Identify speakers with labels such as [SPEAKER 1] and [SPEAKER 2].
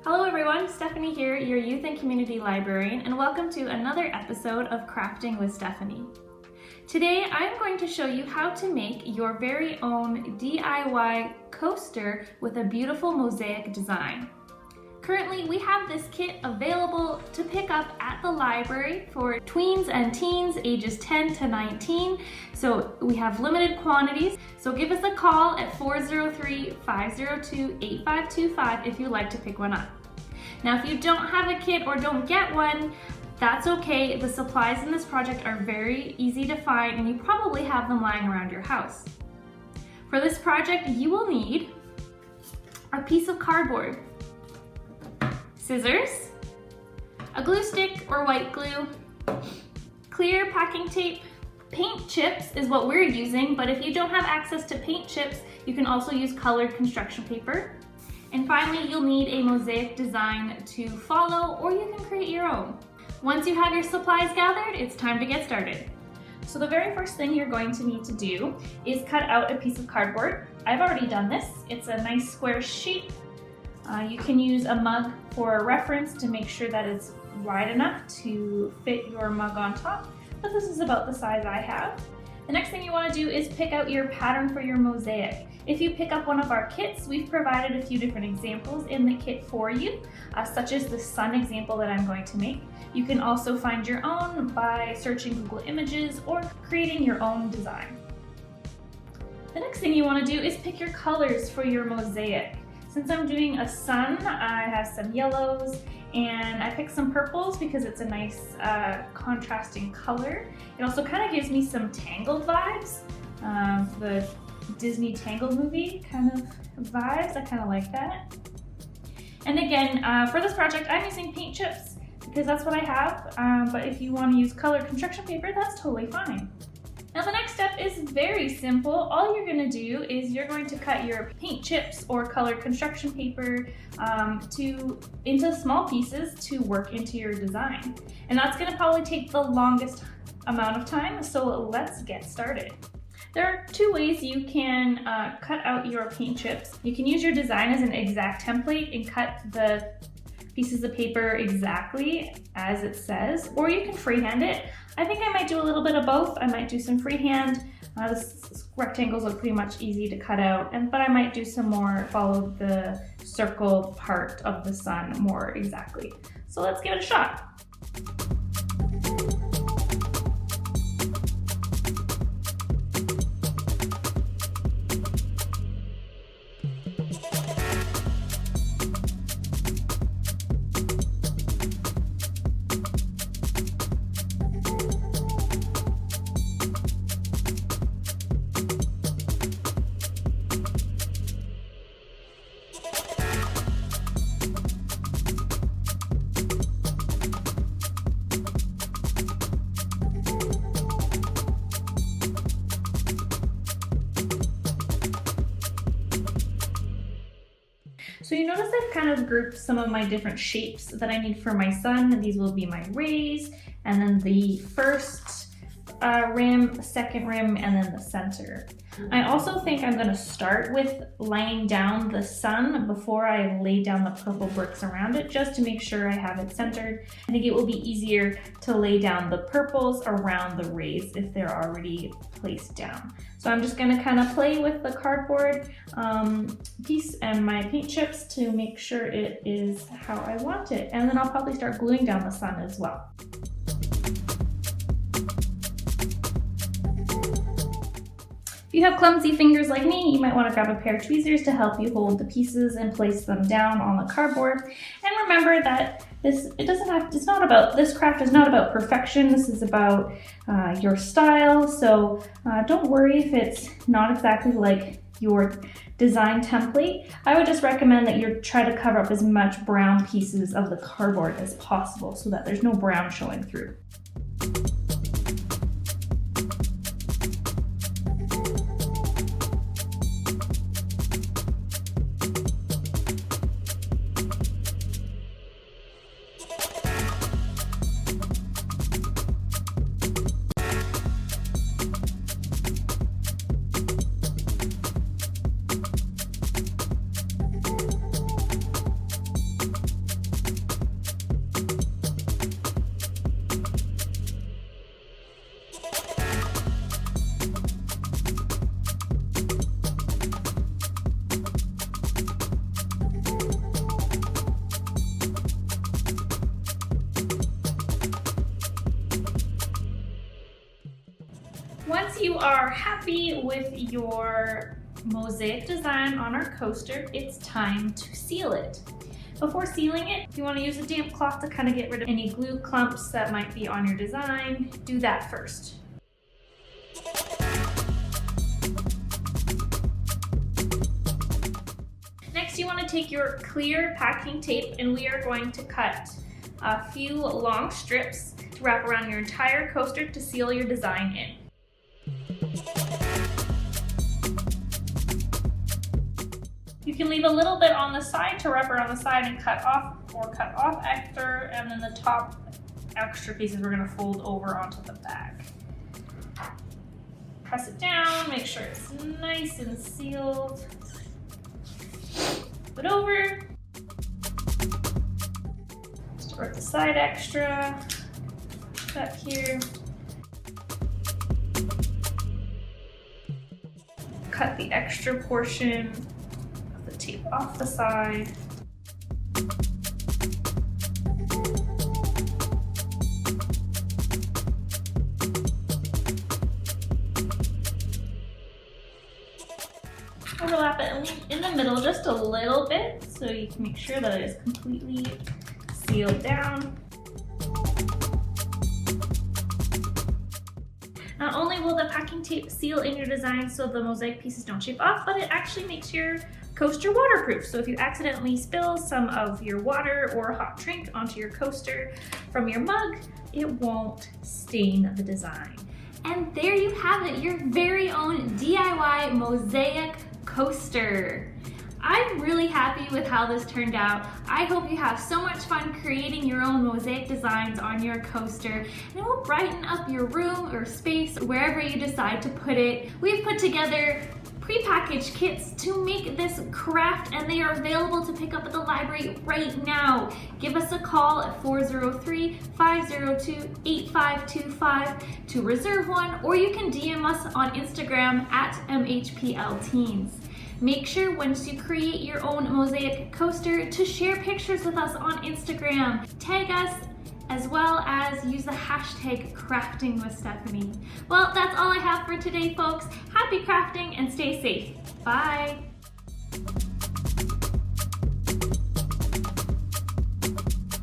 [SPEAKER 1] Hello everyone, Stephanie here, your Youth and Community Librarian, and welcome to another episode of Crafting with Stephanie. Today I'm going to show you how to make your very own DIY coaster with a beautiful mosaic design. Currently, we have this kit available to pick up at the library for tweens and teens ages 10 to 19. So we have limited quantities. So give us a call at 403-502-8525 if you'd like to pick one up. Now, if you don't have a kit or don't get one, that's okay. The supplies in this project are very easy to find and you probably have them lying around your house. For this project, you will need a piece of cardboard, scissors, a glue stick or white glue, clear packing tape, paint chips is what we're using, but if you don't have access to paint chips, you can also use colored construction paper. And finally, you'll need a mosaic design to follow, or you can create your own. Once you have your supplies gathered, it's time to get started. So the very first thing you're going to need to do is cut out a piece of cardboard. I've already done this. It's a nice square shape. You can use a mug for a reference to make sure that it's wide enough to fit your mug on top, but this is about the size I have. The next thing you want to do is pick out your pattern for your mosaic. If you pick up one of our kits, we've provided a few different examples in the kit for you, such as the sun example that I'm going to make. You can also find your own by searching Google Images or creating your own design. The next thing you want to do is pick your colors for your mosaic. Since I'm doing a sun, I have some yellows and I picked some purples because it's a nice contrasting color. It also kind of gives me some Tangled vibes, the Disney Tangled movie kind of vibes. I kind of like that. And again, for this project, I'm using paint chips because that's what I have, but if you want to use colored construction paper, that's totally fine. Now the next step is very simple. All you're going to do is you're going to cut your paint chips or colored construction paper into small pieces to work into your design. And that's going to probably take the longest amount of time, so let's get started. There are two ways you can cut out your paint chips. You can use your design as an exact template and cut the pieces of paper exactly as it says, or you can freehand it. I think I might do a little bit of both. I might do some freehand. The rectangles are pretty much easy to cut out, but I might do some more, follow the circle part of the sun more exactly. So let's give it a shot. So you notice I've kind of grouped some of my different shapes that I need for my sun. These will be my rays, and then the first rim, second rim, and then the center. I also think I'm going to start with laying down the sun before I lay down the purple bricks around it, just to make sure I have it centered. I think it will be easier to lay down the purples around the rays if they're already placed down. So I'm just going to kind of play with the cardboard piece and my paint chips to make sure it is how I want it. And then I'll probably start gluing down the sun as well. If you have clumsy fingers like me, you might want to grab a pair of tweezers to help you hold the pieces and place them down on the cardboard. And remember that this craft is not about perfection. This is about your style. So don't worry if it's not exactly like your design template. I would just recommend that you try to cover up as much brown pieces of the cardboard as possible so that there's no brown showing through. Once you are happy with your mosaic design on our coaster, it's time to seal it. Before sealing it, you want to use a damp cloth to kind of get rid of any glue clumps that might be on your design. Do that first. Next, you want to take your clear packing tape and we are going to cut a few long strips to wrap around your entire coaster to seal your design in. You can leave a little bit on the side to wrap around the side and cut off, or cut off after, and then the top extra pieces we're going to fold over onto the back. Press it down, make sure it's nice and sealed. Flip it over. Start with the side extra. Cut here. Cut the extra portion of the tape off the side. Overlap it and leave in the middle just a little bit so you can make sure that it is completely sealed down. Not only will the packing tape seal in your design so the mosaic pieces don't chip off, but it actually makes your coaster waterproof. So if you accidentally spill some of your water or hot drink onto your coaster from your mug, it won't stain the design. And there you have it, your very own DIY mosaic coaster. I'm really happy with how this turned out. I hope you have so much fun creating your own mosaic designs on your coaster, and it will brighten up your room or space wherever you decide to put it. We've put together pre-packaged kits to make this craft, and they are available to pick up at the library right now. Give us a call at 403-502-8525 to reserve one, or you can DM us on Instagram at MHPLteens. Make sure once you create your own mosaic coaster to share pictures with us on Instagram. Tag us, as well as use the hashtag craftingwithstephanie. Well, that's all I have for today, folks. Happy crafting and stay safe. Bye.